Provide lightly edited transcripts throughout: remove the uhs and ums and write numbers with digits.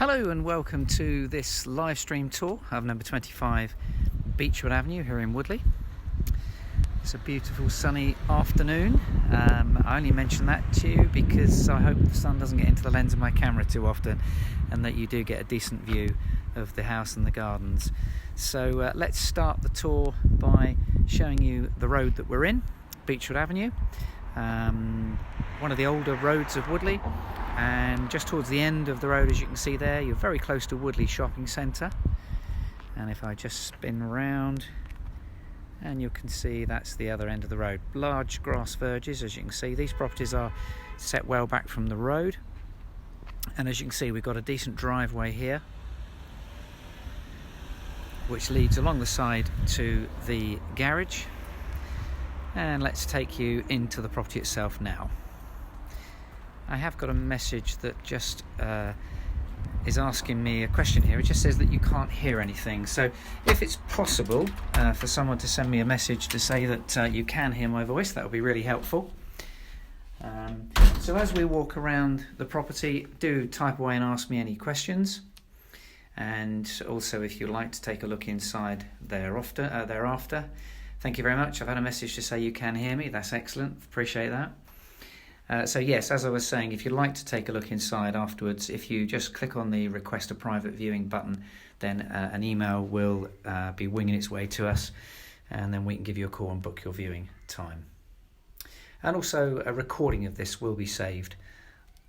Hello and welcome to this live stream tour of number 25 Beechwood Avenue here in Woodley. It's a beautiful sunny afternoon. I only mention that to you because I hope the sun doesn't get into the lens of my camera too often and that you do get a decent view of the house and the gardens. So let's start the tour by showing you the road that we're in, Beechwood Avenue, one of the older roads of Woodley. And just towards the end of the road, as you can see there, you're very close to Woodley shopping centre. And if I just spin round, and you can see that's the other end of the road. Large grass verges, as you can see. These properties are set well back from the road. And as you can see, we've got a decent driveway here, which leads along the side to the garage. And let's take you into the property itself now. I have got a message that just is asking me a question here. It just says that you can't hear anything. So if it's possible for someone to send me a message to say that you can hear my voice, that would be really helpful. So as we walk around the property, do type away and ask me any questions. And also if you'd like to take a look inside thereafter. Thank you very much. I've had a message to say you can hear me. That's excellent. Appreciate that. So yes, as I was saying, if you'd like to take a look inside afterwards, if you just click on the request a private viewing button, then an email will be winging its way to us, and then we can give you a call and book your viewing time. And also a recording of this will be saved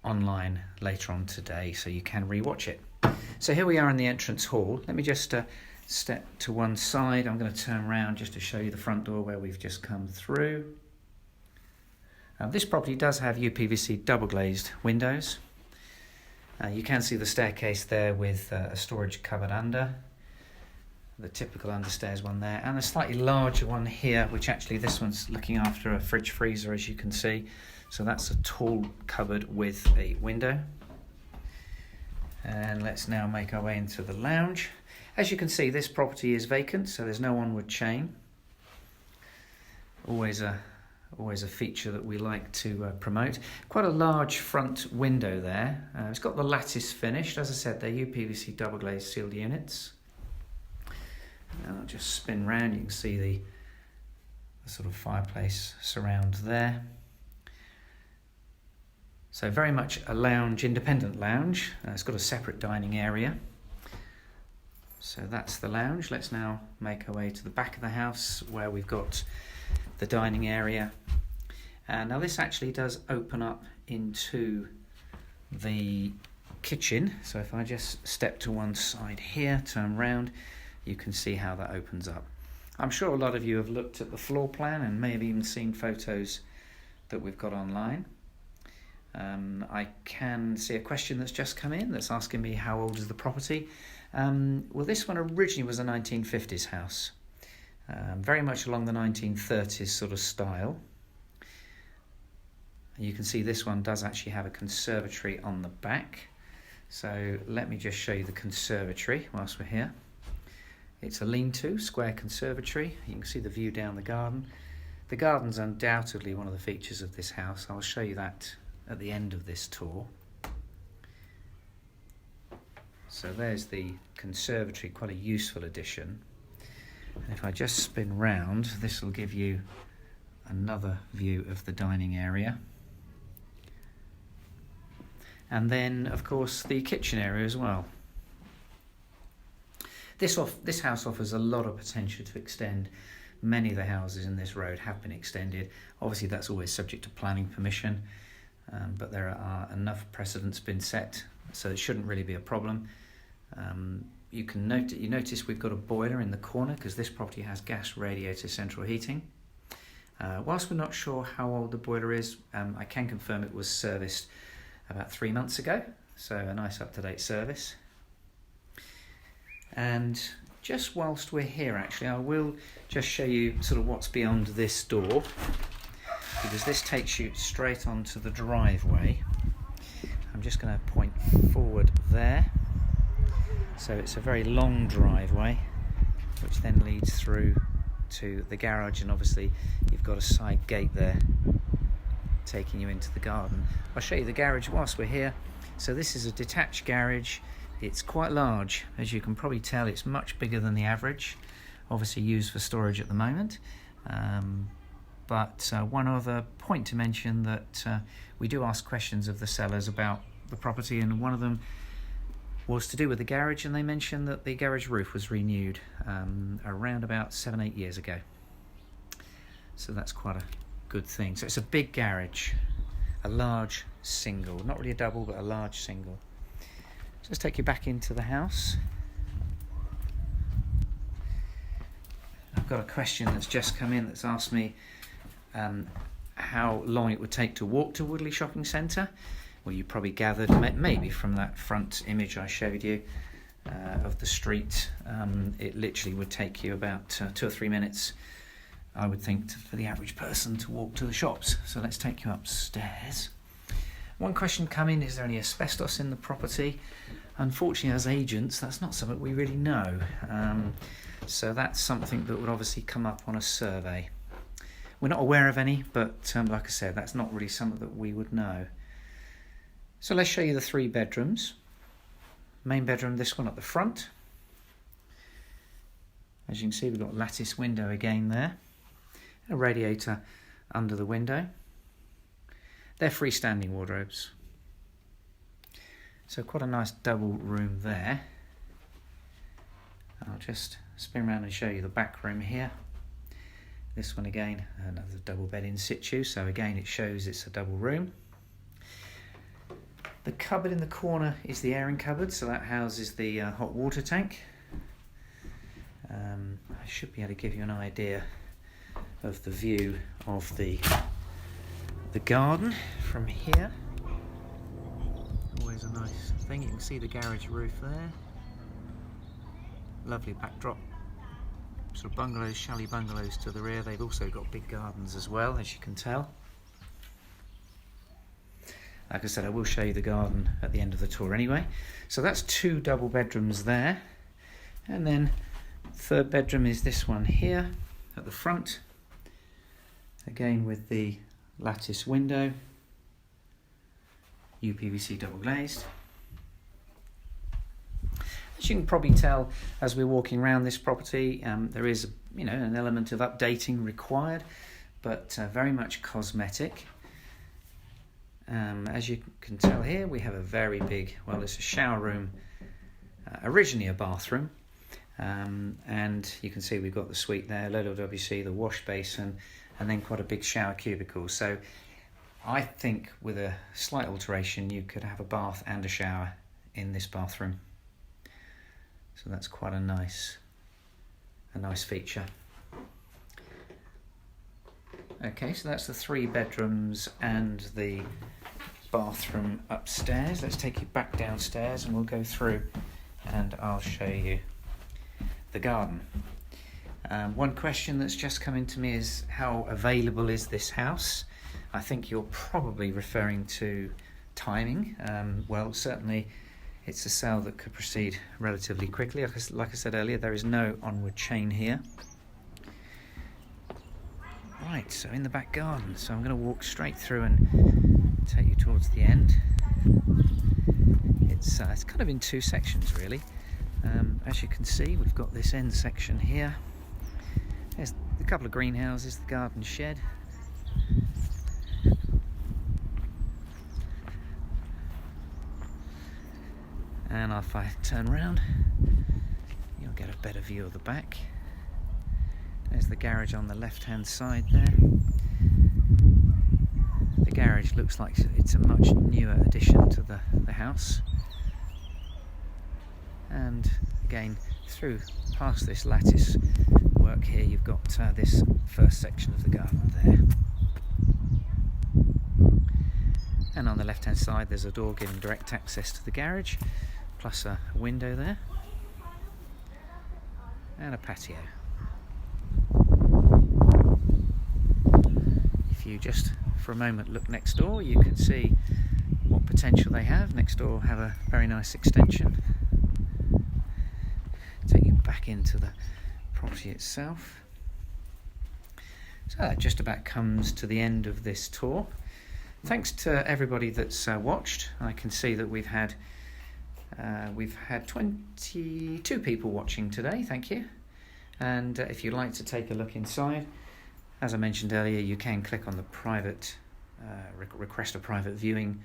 online later on today, so you can rewatch it. So here we are in the entrance hall. Let me just step to one side. I'm going to turn around just to show you the front door where we've just come through. This property does have UPVC double glazed windows. You can see the staircase there with a storage cupboard under, the typical understairs one there, and a slightly larger one here, which actually this one's looking after a fridge freezer, as you can see. So that's a tall cupboard with a window. And let's now make our way into the lounge. As you can see, this property is vacant, so there's no onward chain. Always a feature that we like to promote. Quite a large front window there. It's got the lattice finished. As I said, they're UPVC double glazed sealed units. And I'll just spin round. You can see the sort of fireplace surround there. So very much a lounge, independent lounge. It's got a separate dining area. So that's the lounge. Let's now make our way to the back of the house where we've got the dining area. Now this actually does open up into the kitchen. So if I just step to one side here, turn round, you can see how that opens up. I'm sure a lot of you have looked at the floor plan and maybe even seen photos that we've got online. I can see a question that's just come in that's asking me how old is the property. Well, this one originally was a 1950s house. Very much along the 1930s sort of style. You can see this one does actually have a conservatory on the back. So let me just show you the conservatory whilst we're here. It's a lean-to, square conservatory. You can see the view down the garden. The garden's undoubtedly one of the features of this house. I'll show you that at the end of this tour. So there's the conservatory, quite a useful addition. And if I just spin round, this will give you another view of the dining area. And then, of course, the kitchen area as well. This house offers a lot of potential to extend. Many of the houses in this road have been extended. Obviously, that's always subject to planning permission, but there are enough precedents been set, so it shouldn't really be a problem. You notice we've got a boiler in the corner because this property has gas radiator central heating. Whilst we're not sure how old the boiler is, I can confirm it was serviced about 3 months ago, so a nice up-to-date service. And just whilst we're here, actually, I will just show you sort of what's beyond this door, because this takes you straight onto the driveway. I'm just going to point forward there. So it's a very long driveway, which then leads through to the garage, and obviously you've got a side gate there taking you into the garden. I'll show you the garage whilst we're here. So this is a detached garage. It's quite large, as you can probably tell. It's much bigger than the average, obviously used for storage at the moment. But one other point to mention, that we do ask questions of the sellers about the property, and one of them was to do with the garage, and they mentioned that the garage roof was renewed around about 7-8 years ago. So that's quite a good thing. So it's a big garage, a large single, not really a double, but a large single. So let's take you back into the house. I've got a question that's just come in that's asked me how long it would take to walk to Woodley Shopping Centre. Well, you probably gathered maybe from that front image I showed you of the street. It literally would take you about 2 or 3 minutes, I would think, for the average person to walk to the shops. So let's take you upstairs. One question come in: is there any asbestos in the property? Unfortunately, as agents, that's not something we really know. So that's something that would obviously come up on a survey. We're not aware of any, but like I said, that's not really something that we would know. So let's show you the 3 bedrooms. Main bedroom, this one at the front. As you can see, we've got a lattice window again there. A radiator under the window. They're freestanding wardrobes. So quite a nice double room there. I'll just spin around and show you the back room here. This one again, another double bed in situ, so again it shows it's a double room. The cupboard in the corner is the airing cupboard, so that houses the hot water tank. I should be able to give you an idea of the view of the garden from here. Always a nice thing. You can see the garage roof there. Lovely backdrop. Sort of bungalows, chalet bungalows to the rear. They've also got big gardens as well, as you can tell. Like I said, I will show you the garden at the end of the tour anyway. So that's 2 double bedrooms there. And then 3rd bedroom is this one here at the front. Again with the lattice window. UPVC double glazed. As you can probably tell as we're walking around this property, there is an element of updating required, but very much cosmetic. As you can tell here, we have a very big, well, it's a shower room, originally a bathroom, and you can see we've got the suite there, LWC, the wash basin, and then quite a big shower cubicle. So I think with a slight alteration you could have a bath and a shower in this bathroom. So that's quite a nice feature. Okay, so that's the 3 bedrooms and the bathroom upstairs. Let's take you back downstairs and we'll go through and I'll show you the garden. One question that's just come in to me is, how available is this house? I think you're probably referring to timing. Well, certainly it's a sale that could proceed relatively quickly. Like I said earlier, there is no onward chain here. Right, so in the back garden. So I'm going to walk straight through and take you towards the end. It's kind of in 2 sections really. As you can see, we've got this end section here. There's a couple of greenhouses, the garden shed. And if I turn around, you'll get a better view of the back. There's the garage on the left-hand side there. The garage looks like it's a much newer addition to the house. And again, through past this lattice work here, you've got this first section of the garden there. And on the left-hand side, there's a door giving direct access to the garage, plus a window there, and a patio. If you just for a moment look next door, you can see what potential they have. Next door have a very nice extension. Take you back into the property itself. So that just about comes to the end of this tour. Thanks to everybody that's watched. I can see that we've had We've had 22 people watching today, thank you. And if you'd like to take a look inside, as I mentioned earlier, you can click on the private request a private viewing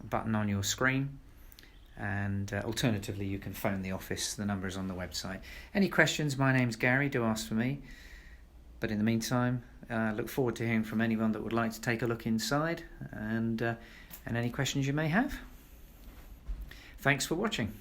button on your screen, and alternatively you can phone the office. The number is on the website. Any questions, my name's Gary, do ask for me. But in the meantime, look forward to hearing from anyone that would like to take a look inside, and any questions you may have. Thanks for watching.